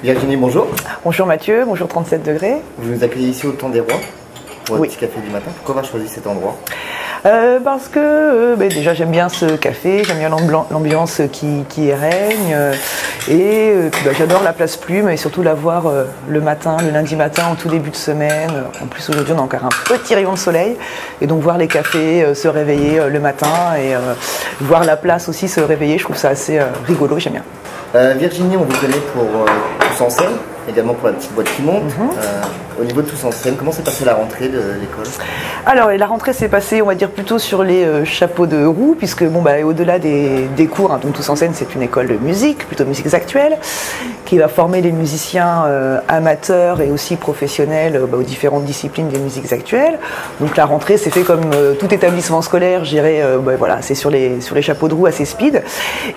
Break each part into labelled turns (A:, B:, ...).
A: Virginie, bonjour.
B: Bonjour Mathieu, bonjour 37 degrés.
A: Vous nous accueillez ici au Temps des Rois pour un
B: Oui.
A: petit café du matin. Pourquoi avoir choisi cet endroit?
B: Parce que déjà j'aime bien ce café, j'aime bien l'ambiance qui y règne et puis, j'adore la place Plume et surtout la voir le matin, le lundi matin en tout début de semaine. En plus aujourd'hui on a encore un petit rayon de soleil et donc voir les cafés se réveiller le matin et voir la place aussi se réveiller, je trouve ça assez rigolo, j'aime bien.
A: Virginie, on vous connaît pour Tous en scène, également pour la petite boîte qui monte. Au niveau de Tous en scène, comment s'est passée la rentrée de l'école?
B: Alors la rentrée s'est passée, on va dire, plutôt sur les chapeaux de roue, puisque au-delà des cours, donc Tous en scène c'est une école de musique, plutôt de musique actuelle, qui va former les musiciens amateurs et aussi professionnels aux différentes disciplines des musiques actuelles. Donc la rentrée s'est fait comme tout établissement scolaire, je dirais, voilà, c'est sur les chapeaux de roue assez speed.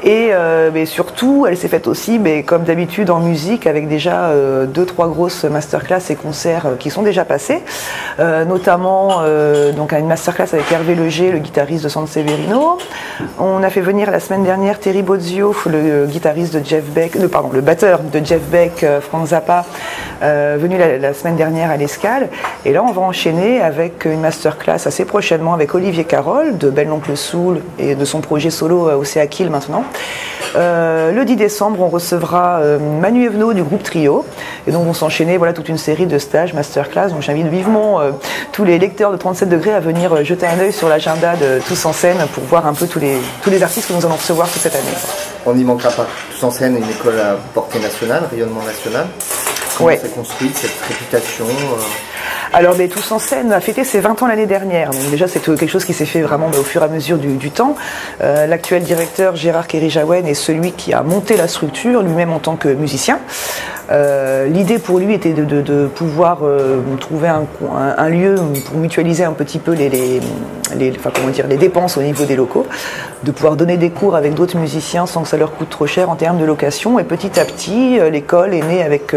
B: Et mais surtout, elle s'est faite aussi, comme d'habitude en musique, avec déjà 2-3 grosses masterclass et concerts qui sont déjà passés, notamment donc à une masterclass avec Hervé Leger, le guitariste de San Severino. On a fait venir la semaine dernière Terry Bozzio, le guitariste de Jeff Beck, le batteur de Jeff Beck, Frank Zappa, venu la semaine dernière à l'Escale. Et là, on va enchaîner avec une masterclass assez prochainement avec Olivier Carole de Belle l'Oncle Soul et de son projet solo Océa Kill maintenant. Le 10 décembre, on recevra Manu Evenot du groupe Trio. Et donc, on s'enchaîner toute une série de stages, masterclass. Donc, j'invite vivement tous les lecteurs de 37 degrés à venir jeter un œil sur l'agenda de Tous en scène pour voir un peu tous les artistes que nous allons recevoir toute cette année.
A: On n'y manquera pas. Tous en scène, une école à portée nationale, rayonnement national. Comment s'est construite cette réputation
B: Alors, Tous en scène a fêté ses 20 ans l'année dernière. Donc déjà, c'est quelque chose qui s'est fait vraiment au fur et à mesure du temps. L'actuel directeur, Gérard Kerijawen, est celui qui a monté la structure, lui-même en tant que musicien. L'idée pour lui était de pouvoir trouver un lieu pour mutualiser un petit peu les dépenses au niveau des locaux, de pouvoir donner des cours avec d'autres musiciens sans que ça leur coûte trop cher en termes de location. Et petit à petit, l'école est née avec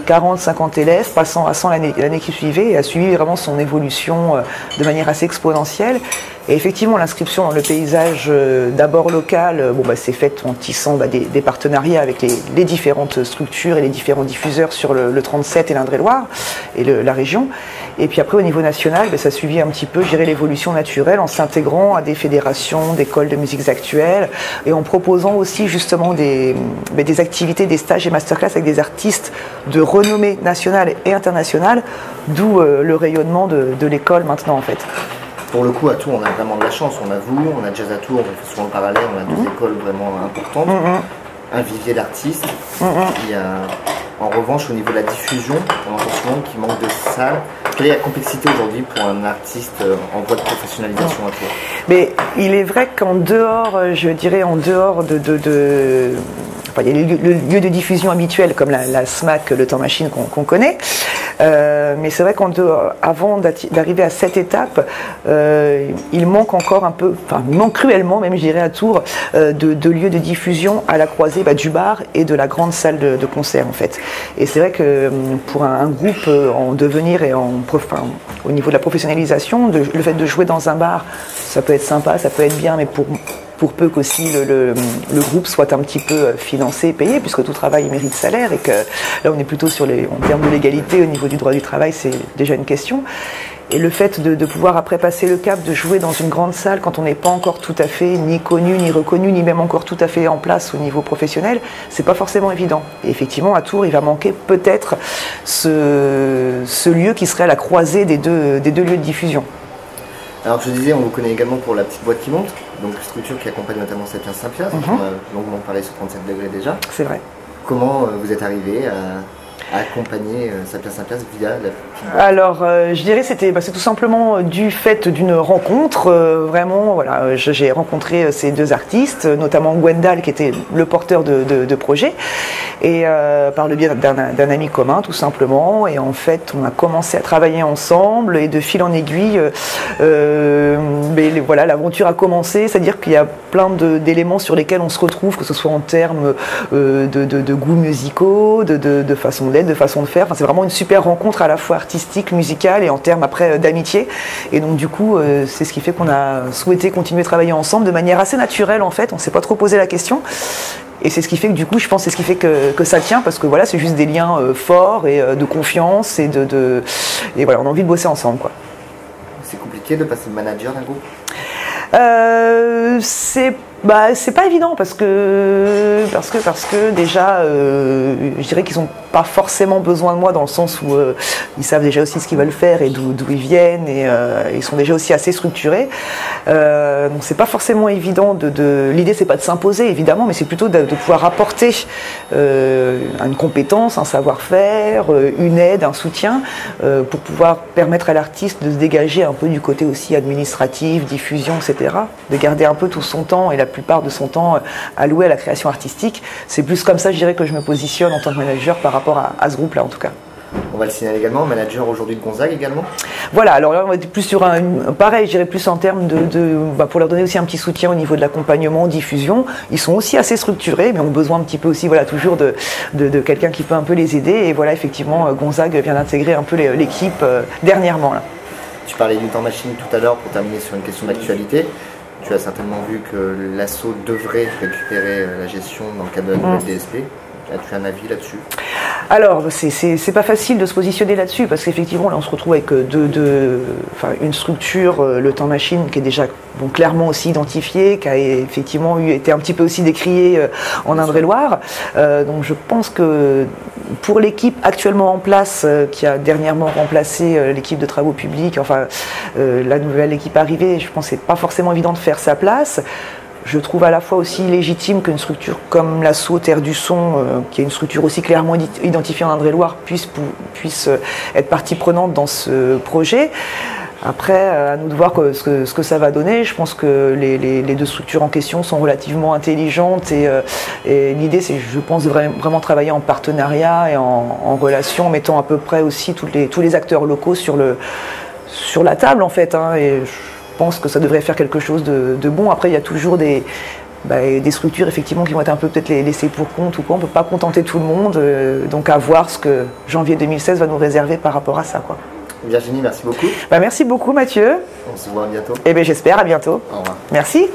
B: 40-50 élèves, passant à 100 l'année qui suivait, et a suivi vraiment son évolution de manière assez exponentielle. Et effectivement, l'inscription dans le paysage d'abord local s'est faite en tissant des partenariats avec les différentes structures et les différents diffuseurs sur le 37 et l'Indre-et-Loire et la région. Et puis après, au niveau national, ça a suivi un petit peu, l'évolution naturelle en s'intégrant à des fédérations, d'écoles de musiques actuelles et en proposant aussi justement des activités, des stages et masterclass avec des artistes de renommée nationale et internationale, d'où le rayonnement de l'école maintenant en fait.
A: Pour le coup, à Tours, on a vraiment de la chance. On a vous, on a Jazz à Tours, on fait souvent le parallèle, on a deux écoles vraiment importantes, un vivier d'artistes. Il y a, en revanche, au niveau de la diffusion, on entend souvent qu'il manque de salles. Quelle est la complexité aujourd'hui pour un artiste en voie de professionnalisation à Tours? Mais
B: il est vrai qu'en dehors, il y a le lieu de diffusion habituel comme la SMAC, le temps machine qu'on connaît. Mais c'est vrai qu'avant d'arriver à cette étape, il manque encore un peu, il manque cruellement même, je dirais, à Tours, de lieux de diffusion à la croisée du bar et de la grande salle de concert en fait. Et c'est vrai que pour un groupe en devenir et au niveau de la professionnalisation, le fait de jouer dans un bar, ça peut être sympa, ça peut être bien, mais pour peu qu'aussi le groupe soit un petit peu financé et payé, puisque tout travail mérite salaire, et que là on est plutôt en termes de l'égalité au niveau du droit du travail, c'est déjà une question. Et le fait de pouvoir après passer le cap de jouer dans une grande salle quand on n'est pas encore tout à fait ni connu, ni reconnu, ni même encore tout à fait en place au niveau professionnel, c'est pas forcément évident. Et effectivement, à Tours, il va manquer peut-être ce lieu qui serait à la croisée des deux lieux de diffusion.
A: Alors je disais, on vous connaît également pour la petite boîte qui monte, donc structure qui accompagne notamment Sapiens Saint-Pierre, dont on a longuement parlé sur 37 degrés déjà.
B: C'est vrai.
A: Comment vous êtes arrivé à accompagner Sapiens Saint-Pierre via la petite boîte?
B: Alors je dirais c'est tout simplement du fait d'une rencontre, vraiment voilà, j'ai rencontré ces deux artistes, notamment Gwendal qui était le porteur de projet, et par le biais d'un ami commun tout simplement, et en fait on a commencé à travailler ensemble et de fil en aiguille voilà, l'aventure a commencé, c'est-à-dire qu'il y a plein d'éléments sur lesquels on se retrouve, que ce soit en termes de goûts musicaux, de façon d'être, de façon de faire, c'est vraiment une super rencontre à la fois artistique, musicale et en termes après d'amitié, et donc du coup c'est ce qui fait qu'on a souhaité continuer à travailler ensemble de manière assez naturelle en fait, on ne s'est pas trop posé la question. Et c'est ce qui fait que du coup, je pense, c'est ce qui fait que ça tient, parce que voilà, c'est juste des liens forts et de confiance et et voilà, on a envie de bosser ensemble, quoi.
A: C'est compliqué de passer de manager d'un groupe?
B: C'est pas évident parce que déjà je dirais qu'ils n'ont pas forcément besoin de moi, dans le sens où ils savent déjà aussi ce qu'ils veulent faire et d'où ils viennent, et ils sont déjà aussi assez structurés, donc c'est pas forcément évident l'idée c'est pas de s'imposer évidemment, mais c'est plutôt de pouvoir apporter une compétence, un savoir-faire, une aide, un soutien, pour pouvoir permettre à l'artiste de se dégager un peu du côté aussi administratif, diffusion, etc., de garder un peu tout son temps et la plupart de son temps alloué à la création artistique. C'est plus comme ça, je dirais, que je me positionne en tant que manager par rapport à ce groupe-là, en tout cas.
A: On va le signaler également, manager aujourd'hui de Gonzague également.
B: Voilà, alors là on va être plus sur pareil, je dirais plus en termes pour leur donner aussi un petit soutien au niveau de l'accompagnement, diffusion. Ils sont aussi assez structurés, mais ont besoin un petit peu aussi, voilà, toujours de quelqu'un qui peut un peu les aider. Et voilà, effectivement, Gonzague vient d'intégrer un peu l'équipe dernièrement, là.
A: Tu parlais du temps machine tout à l'heure pour terminer sur une question d'actualité. Tu as certainement vu que l'ASSO devrait récupérer la gestion dans le cadre de la nouvelle DSP. As-tu un avis là-dessus?
B: Alors, c'est pas facile de se positionner là-dessus, parce qu'effectivement, là, on se retrouve avec une structure, le temps machine, qui est déjà clairement aussi identifiée, qui a effectivement été un petit peu aussi décriée en Indre-et-Loire. Donc, je pense que pour l'équipe actuellement en place, qui a dernièrement remplacé l'équipe de travaux publics, la nouvelle équipe arrivée, je pense que c'est pas forcément évident de faire sa place. Je trouve à la fois aussi légitime qu'une structure comme l'ASSO Terre du Son, qui est une structure aussi clairement identifiée en Indre-et-Loire, puisse être partie prenante dans ce projet. Après, à nous de voir ce que ça va donner. Je pense que les deux structures en question sont relativement intelligentes, et l'idée, c'est, je pense, vraiment travailler en partenariat et en relation, en mettant à peu près aussi tous les acteurs locaux sur la table, en fait, hein, et je pense que ça devrait faire quelque chose de bon. Après, il y a toujours des structures effectivement qui vont être un peu peut-être laissées pour compte ou quoi. On ne peut pas contenter tout le monde, donc à voir ce que janvier 2016 va nous réserver par rapport à ça, quoi.
A: Virginie, merci beaucoup.
B: Merci beaucoup, Mathieu.
A: On se voit bientôt.
B: J'espère, à bientôt.
A: Au revoir.
B: Merci.